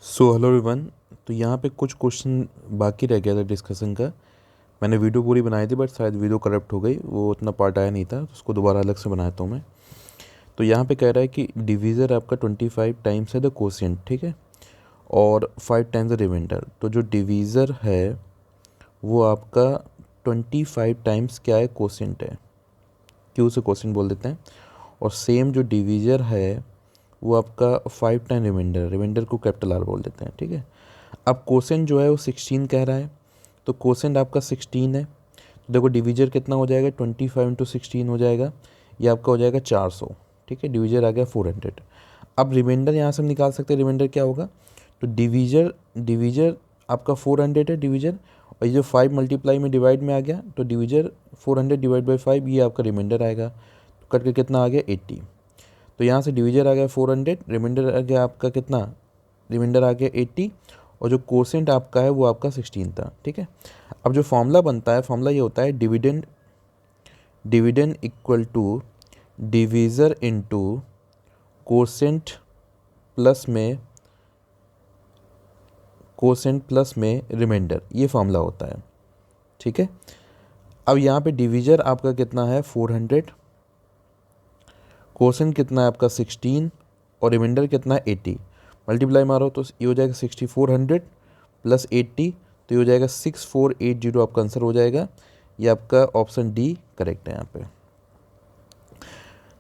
Hello everyone. तो यहाँ पे कुछ क्वेश्चन बाकी रह गया था डिस्कशन का। मैंने वीडियो पूरी बनाई थी बट शायद वीडियो करप्ट हो गई, वो उतना पार्ट आया नहीं था, तो उसको दोबारा अलग से बनाता हूँ मैं। तो यहाँ पे कह रहा है कि डिवीज़र आपका 25 टाइम्स है द कोशिएंट, ठीक है, और 5 टाइम्स द रिमाइंडर। तो जो डिवीज़र है वो आपका 25 टाइम्स क्या है, कोशिएंट है, क्यू से कोशिएंट बोल देते हैं। और सेम जो डिवीज़र है वो आपका 5 टाइम रिमाइंडर, रिमाइंडर को कैपिटल आर बोल देते हैं, ठीक है। अब कोसेंट जो है वो 16 कह रहा है, तो कोसेंट आपका 16 है। तो देखो डिवीजर कितना हो जाएगा, 25 × 16 हो जाएगा, ये आपका हो जाएगा 400, ठीक है। डिवीजर आ गया 400। अब रिमाइंडर यहाँ से हम निकाल सकते हैं, रिमाइंडर क्या होगा, तो डिवीजर डिवीजर आपका 400 है डिवीजर, और ये जो 5 मल्टीप्लाई में डिवाइड में आ गया, तो डिवीजर 400 डिवाइड बाई 5, ये आपका रिमाइंडर आएगा। तो करके कितना आ गया 80। तो यहाँ से डिवीजर आ गया 400, रिमाइंडर आ गया आपका कितना, रिमाइंडर आ गया 80, और जो कोसेंट आपका है वो आपका 16 था, ठीक है। अब जो फॉर्मूला बनता है, फॉर्मूला ये होता है dividend dividend equal to divisor into quotient plus में रिमाइंडर, ये फॉर्मूला होता है, ठीक है। अब यहाँ पे डिवीजर आपका कितना है 400, कोसेंट कितना है आपका 16, और रिमाइंडर कितना है 80। मल्टीप्लाई मारो तो ये हो जाएगा 6400 प्लस 80, तो ये हो जाएगा 6480, आपका आंसर हो जाएगा। ये आपका ऑप्शन डी करेक्ट है यहाँ पे।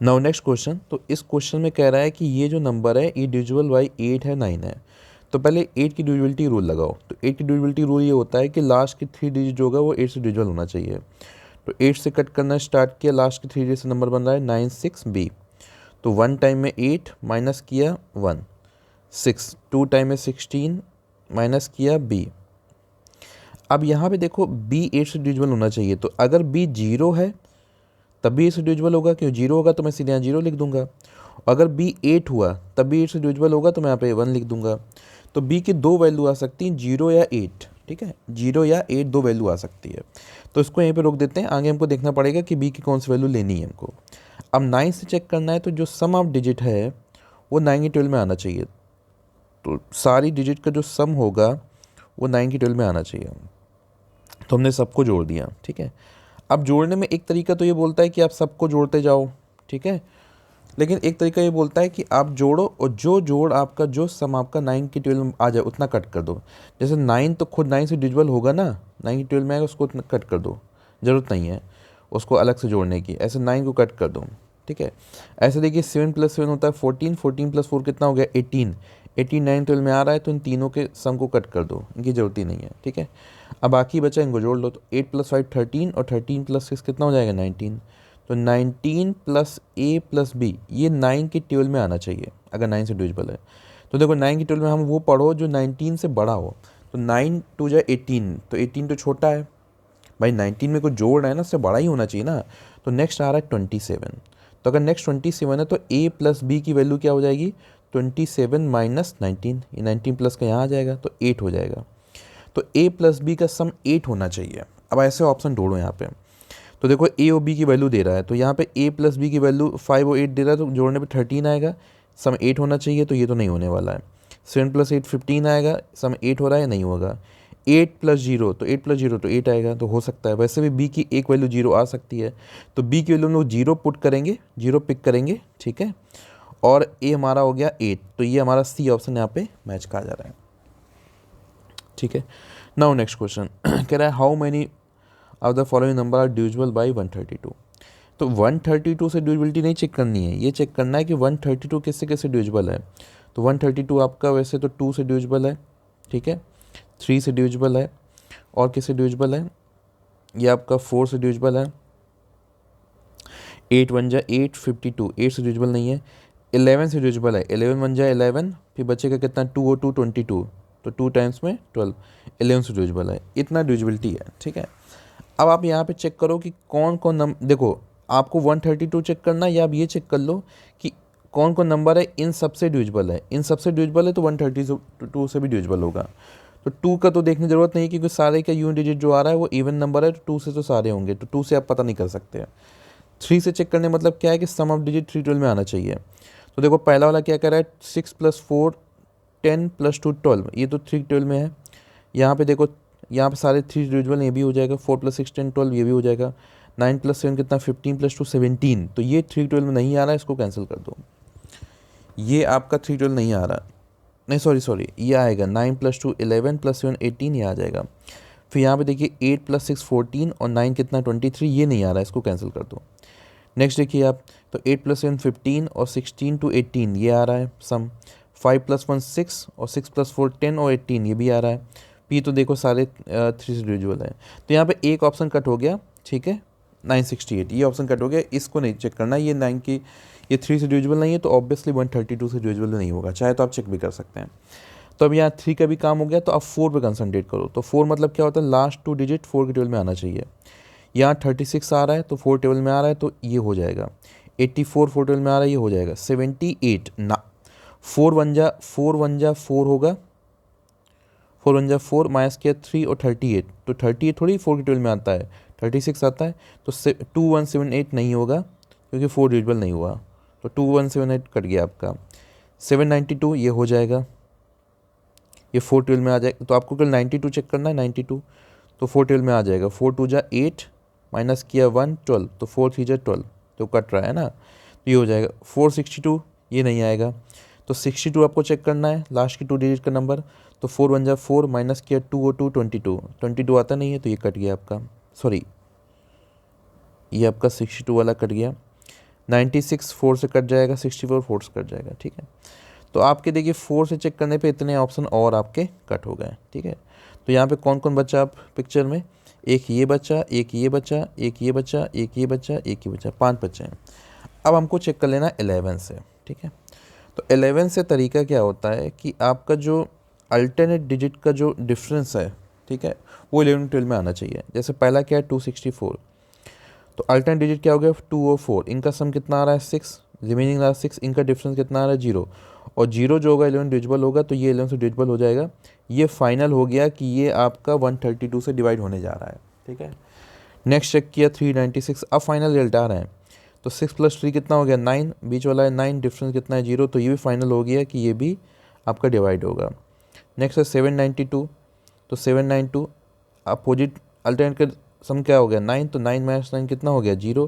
Now next question. तो इस क्वेश्चन में कह रहा है कि ये जो नंबर है ये डिविजिबल बाई 8 है, 9 है। तो पहले 8 की डिविजिबिलिटी रूल लगाओ। तो 8 की डिविजिबिलिटी रूल ये होता है कि लास्ट की 3 डिजिट जो होगा वो 8 से डिविजिबल होना चाहिए। तो 8 से कट करना स्टार्ट किया, लास्ट की 3 डिजिट से नंबर बन रहा है 96B। तो 1 टाइम में 8 माइनस किया 1, 6, 2 टाइम में 16 माइनस किया B। अब यहाँ पे देखो B 8 से डिविजिबल होना चाहिए, तो अगर B 0 है तब भी 8 से डिविजिबल होगा, क्यों 0 होगा तो मैं सीधे यहाँ 0 लिख दूंगा। अगर B 8 हुआ तब भी 8 से डिविजिबल होगा, तो मैं यहाँ पे 1 लिख दूंगा। तो B की दो वैल्यू आ सकती हैं, 0 या 8, ठीक है, 0 या 8 दो वैल्यू आ सकती है। तो इसको यहीं पे रोक देते हैं, आगे हमको देखना पड़ेगा कि B की कौन सी वैल्यू लेनी है हमको। अब 9 से चेक करना है, तो जो सम ऑफ डिजिट है वो 9 की 12 में आना चाहिए। तो सारी डिजिट का जो सम होगा वो 9 की 12 में आना चाहिए। तो हमने सबको जोड़ दिया, ठीक है। अब जोड़ने में एक तरीका तो ये बोलता है कि आप सबको जोड़ते जाओ, ठीक है, लेकिन एक तरीका ये बोलता है कि आप जोड़ो और जो जोड़ आपका, जो सम आपका 9 की 12 में आ जाए उतना कट कर दो। जैसे 9 तो खुद 9 से डिविजिबल होगा ना, 9 की 12 में आएगा, उसको उतना कट कर दो, ज़रूरत नहीं है उसको अलग से जोड़ने की। ऐसे 9 को कट कर दो, ठीक है। ऐसे देखिए 7 + 7 होता है 14, 14 + 4 कितना हो गया 18, 18 9 12 में आ रहा है, तो इन तीनों के सम को कट कर दो, इनकी ज़रूरत ही नहीं है, ठीक है। अब बाकी बचा इनको जोड़ लो, तो 8 + 5 13, और 13 + 6 कितना हो जाएगा 19। तो 19 + A + B, ये 9 की 12 में आना चाहिए अगर 9 से डिविजिबल है। तो देखो 9 की 12 में हम वो पढ़ो जो 19 से बड़ा हो। तो 9 2 जाए 18, तो 18 तो छोटा है भाई, 19 में कोई जोड़ रहा है ना, उससे बड़ा ही होना चाहिए ना। तो नेक्स्ट आ रहा है 27। तो अगर नेक्स्ट 27 है तो A + B की वैल्यू क्या हो जाएगी, 27 - 19, ये 19 प्लस का यहाँ आ जाएगा, तो 8 हो जाएगा। तो A + B का सम 8 होना चाहिए। अब ऐसे ऑप्शन ढूंढो यहाँ पे। तो देखो A और B की वैल्यू दे रहा है, तो यहाँ पे A + B की वैल्यू 5 और 8 दे रहा है, तो जोड़ने पे 13 आएगा, सम 8 होना चाहिए, तो ये तो नहीं होने वाला है। 7 + 8 15 आएगा, सम 8 हो रहा है, नहीं होगा। 8 + 0, तो 8 + 0 तो 8 आएगा, तो हो सकता है। वैसे भी B की एक वैल्यू 0 आ सकती है, तो B की वैल्यू में 0 पुट करेंगे, 0 पिक करेंगे, ठीक है। और A हमारा हो गया 8, तो ये हमारा C ऑप्शन यहाँ पे मैच कहा जा रहा है, ठीक है। नाउ नेक्स्ट क्वेश्चन कह रहा है how many of the following number are divisible by 132। तो 132 से डिविजिबिलिटी नहीं चेक करनी है, ये चेक करना है कि 132 किससे किससे डिविजिबल है। तो 132 आपका वैसे तो 2 से डिविजिबल है, ठीक है, 3 से डिविजिबल है, और किससे डिविजिबल है, ये आपका 4 से डिविजिबल है, 8 1 जा 8 52, 8 से डिविजिबल नहीं है। 11 से डिविजिबल है, 11 1 जा 11, फिर बचेगा कितना 2 और 2 22, तो 2 टाइम्स में 12, 11 से डिविजिबल है, इतना डिविजिबिलिटी है, ठीक है। अब आप यहाँ पे चेक करो कि कौन कौन नंबर, देखो आपको 132 चेक करना है, या आप ये चेक कर लो कि कौन कौन नंबर है इन सबसे डिविजिबल है। इन सबसे डिविजिबल है तो 132 से भी डिविजिबल होगा। तो 2 का तो देखने की ज़रूरत नहीं है, क्योंकि सारे का यूनिट डिजिट जो आ रहा है वो इवन नंबर है, तो 2 से तो सारे होंगे, तो 2 से आप पता नहीं कर सकते। 3 से चेक करने मतलब क्या है कि सम ऑफ डिजिट 312 में आना चाहिए। तो देखो पहला वाला क्या कर रहा है, 6 + 4 10 + 2 12, ये तो 3 12 में है। यहाँ पे देखो, यहाँ पे सारे 3 डिविजिबल, ये भी हो जाएगा। 4 + 6 10 12, ये भी हो जाएगा। 9 + 7 कितना, 15 + 2 17, तो ये 3 12 में नहीं आ रहा है, इसको कैंसिल कर दो। ये आपका 3 12 नहीं आ रहा, नहीं सॉरी ये आएगा 9 + 2 11 + 7 18, ये आ जाएगा। फिर यहाँ पे देखिए 8 + 6 14 और 9 कितना 23, ये नहीं आ रहा है, इसको कैंसिल कर दो। नेक्स्ट देखिए आप, तो 8 + 7 15 और 16 to 18, ये आ रहा है सम। 5 + 1 6 और 6 + 4 10 और 18, ये भी आ रहा है। पी तो देखो सारे 3 से डिविजिबल है, तो यहाँ पे एक ऑप्शन कट हो गया, ठीक है, 968, ये ऑप्शन कट हो गया, इसको नहीं चेक करना। ये 9 की, ये 3 से डिविजिबल नहीं है, तो ऑब्वियसली 132 से डिविजिबल नहीं होगा, चाहे तो आप चेक भी कर सकते हैं। तो अब यहाँ 3 का भी काम हो गया, तो आप 4 पे कंसंट्रेट करो। तो 4 मतलब क्या होता है, लास्ट 2 डिजिट 4 के टेबल में आना चाहिए। यहाँ 36 आ रहा है, तो 4 टेबल में आ रहा है, तो ये हो जाएगा। 84 4 टेबल में आ रहा है, ये हो जाएगा। 78 ना, 4 1 जा 4 होगा, 4 1 जा 4 माइनस किया 3 और 38, तो 38 थोड़ी 4 के टेबल में आता है, 36 आता है। तो 2178 नहीं होगा, क्योंकि 4 डिविजिबल नहीं हुआ, तो 2178 कट गया आपका। 792 ये हो जाएगा, ये 4 टेबल में आ जाएगा। तो आपको कल 92 चेक करना है, 92 तो 4 टेबल में आ जाएगा। 4 2 जा 8 माइनस किया 1 12, तो 4 3 जा 12, तो कट रहा है ना, तो ये हो जाएगा। 462 ये नहीं आएगा, तो 62 आपको चेक करना है, लास्ट की 2 डिजिट का नंबर। तो 4 1 जा 4 माइनस किया 2 और 2 22 आता नहीं है, तो ये कट गया आपका, सॉरी ये आपका 62 वाला कट गया। 96 4 से कट जाएगा, 64 4 से कट जाएगा, ठीक है। तो आपके देखिए 4 से चेक करने पे इतने ऑप्शन और आपके कट हो गए, ठीक है। तो यहाँ पे कौन कौन बचा आप पिक्चर में, एक ये बचा, एक ये बचा, एक ये बचा, एक ये बचा, एक ये बचा, 5 बचे हैं। अब हमको चेक कर लेना 11 से, ठीक है। तो 11 से तरीका क्या होता है कि आपका जो अल्टरनेट डिजिट का जो डिफरेंस है, ठीक है, वो 11 12 में आना चाहिए। जैसे पहला क्या है 264, तो अल्टरनेट डिजिट क्या हो गया 2 और 4, इनका सम कितना आ रहा है 6, रिमेनिंग रहा 6, इनका डिफरेंस कितना आ रहा है 0, और 0 जो होगा 11 डिविजिबल होगा, तो ये 11 से डिविजिबल हो जाएगा। ये फाइनल हो गया कि ये आपका 132 से डिवाइड होने जा रहा है, ठीक है। नेक्स्ट चेक किया 396, अब फाइनल रिजल्ट आ रहा है। तो 6 + 3 कितना हो गया 9, बीच वाला है 9, डिफरेंस कितना है 0, तो ये भी फाइनल हो गया कि ये भी आपका डिवाइड होगा। नेक्स्ट है 792, तो 792 अपोजिट अल्टरनेट का सम क्या हो गया 9, तो 9 - 9 कितना हो गया 0,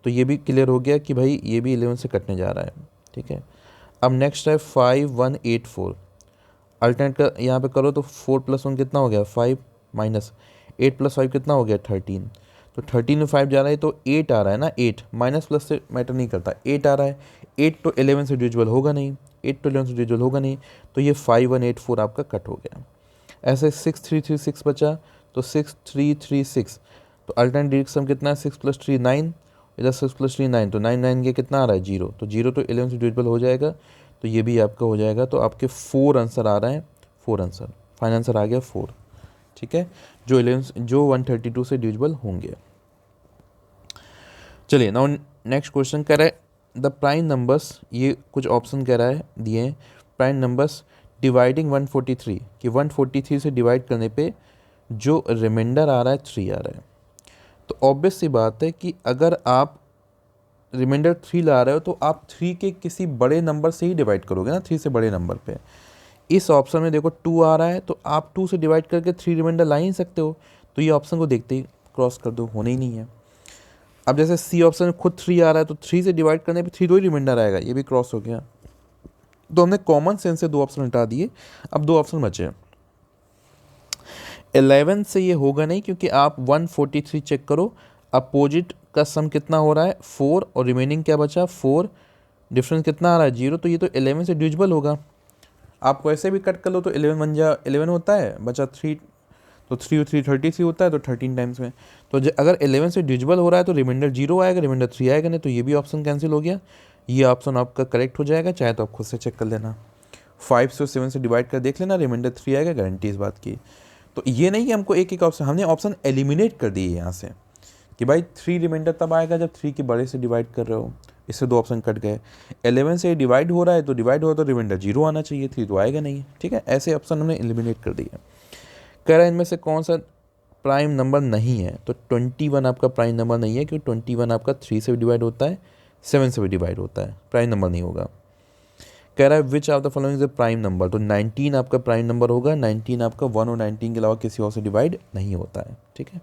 तो ये भी क्लियर हो गया कि भाई ये भी 11 से कटने जा रहा है, ठीक है। अब नेक्स्ट है 5184, अल्टरनेट का यहाँ पे करो, तो 4 + 1 कितना हो गया 5 माइनस 8 + 5 कितना हो गया 13, तो 13 में 5 जा रहा है, तो 8 आ रहा है ना, 8 माइनस प्लस से मैटर नहीं करता, 8 आ रहा है। 8 तो 11 से डिविजिबल होगा नहीं, 8 तो 11 से डिविजिबल होगा नहीं, तो ये 5184 आपका कट हो गया। ऐसे 6336 बचा, तो 6336, तो अल्टरनेट डिजिट सम कितना है 6 + 3 9, इधर 6 + 3 9, तो 9 9 के कितना आ रहा है 0, तो 0 तो 11 से डिविजिबल हो जाएगा, तो ये भी आपका हो जाएगा। तो आपके 4 आंसर आ रहे हैं, 4 आंसर, फाइनल आंसर आ गया 4, ठीक है, जो 132 से डिविजिबल होंगे। चलिए नाउ नेक्स्ट क्वेश्चन कह रहा है द प्राइम नंबर्स, ये कुछ ऑप्शन कह रहा है दिए हैं, प्राइम नंबर्स डिवाइडिंग 143, कि 143 से डिवाइड करने पे जो रिमाइंडर आ रहा है 3 आ रहा है। तो ऑब्वियस सी बात है कि अगर आप रिमाइंडर 3 ला रहे हो, तो आप 3 के किसी बड़े नंबर से ही डिवाइड करोगे ना, 3 से बड़े नंबर पे। इस ऑप्शन में देखो 2 आ रहा है, तो आप 2 से डिवाइड करके 3 रिमाइंडर ला ही नहीं सकते हो, तो ये ऑप्शन को देखते ही क्रॉस कर दो, होने ही नहीं है। अब जैसे सी ऑप्शन में खुद 3 आ रहा है, तो 3 से डिवाइड करने पे 3 दो ही रिमाइंडर आएगा, ये भी क्रॉस हो गया। तो हमने कॉमन सेंस से 2 ऑप्शन हटा दिए, अब 2 ऑप्शन बचे। 11 से ये होगा नहीं, क्योंकि आप 143 चेक करो, अपोजिट का सम कितना हो रहा है 4, और रिमेनिंग क्या बचा 4, डिफरेंस कितना आ रहा है 0, तो ये तो 11 से डिविजिबल होगा। आप वैसे भी कट कर लो, तो 11 1 जा 11 होता है, बचा 3, तो 3 और 3 33 होता है, तो 13 टाइम्स में। तो अगर 11 से डिविजिबल हो रहा है, तो रिमाइंडर 0 आएगा, रिमाइंडर 3 आएगा नहीं, तो ये भी ऑप्शन कैंसिल हो गया, ये ऑप्शन आपका करेक्ट हो जाएगा। चाहे तो आप खुद से चेक कर लेना, 5 से 7 से डिवाइड कर देख लेना, रिमाइंडर 3 आएगा, गारंटी इस बात की। तो ये नहीं कि हमको एक एक ऑप्शन, हमने ऑप्शन एलिमिनेट कर दिए यहाँ से, कि भाई 3 रिमाइंडर तब आएगा जब 3 के बड़े से डिवाइड कर रहे हो, इससे 2 ऑप्शन कट गए। 11 से डिवाइड हो रहा है, तो डिवाइड हो तो रिमाइंडर 0 आना चाहिए, 3 तो आएगा नहीं, ठीक है। ऐसे ऑप्शन हमने एलिमिनेट कर दिए। कह रहा है इनमें से कौन सा प्राइम नंबर नहीं है, तो 21 आपका प्राइम नंबर नहीं है, क्योंकि 21 आपका 3 से भी डिवाइड होता है, 7 से भी डिवाइड होता है, प्राइम नंबर नहीं होगा। कह रहा है which of the following is a prime number, तो 19 आपका प्राइम नंबर होगा। 19 आपका 1 और 19 के अलावा किसी और से डिवाइड नहीं होता है, ठीक है।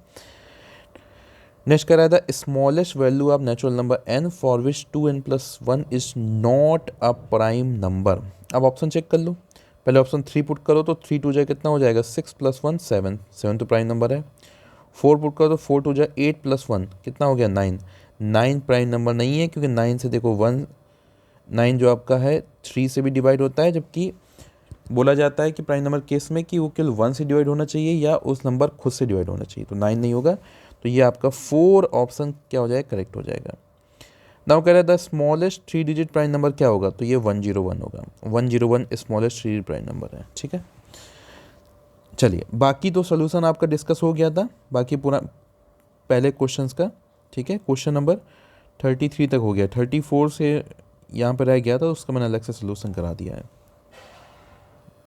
नेक्स्ट कह रहा था smallest value of natural number n for which 2n+1 is not a prime number. अब ऑप्शन चेक कर लो, पहले ऑप्शन 3 पुट करो तो 3 टू जाए कितना हो जाएगा 6 + 1 7, 7 तो प्राइम नंबर है। 4 पुट करो तो 4 टू जाए 8 + 1 कितना हो गया 9, 9 प्राइम नंबर नहीं है क्योंकि 9 से देखो 1, 9 जो आपका है 3 से भी डिवाइड होता है, जबकि बोला जाता है कि प्राइम नंबर केस में कि वो केवल 1 से डिवाइड होना चाहिए या उस नंबर खुद से डिवाइड होना चाहिए, तो 9 नहीं होगा। तो ये आपका 4 ऑप्शन क्या हो जाएगा, करेक्ट हो जाएगा। नाउ कह रहा है the smallest 3 digit prime number क्या होगा, तो ये 101 होगा। 101 स्मॉलेस्ट 3 डिजिट प्राइम नंबर है, ठीक है। चलिए बाकी तो सोल्यूशन आपका डिस्कस हो गया था, बाकी पूरा पहले क्वेश्चंस का, ठीक है। क्वेश्चन नंबर 33 तक हो गया, 34 से यहाँ पर रह गया था, उसका मैंने अलग से सोल्यूशन करा दिया है।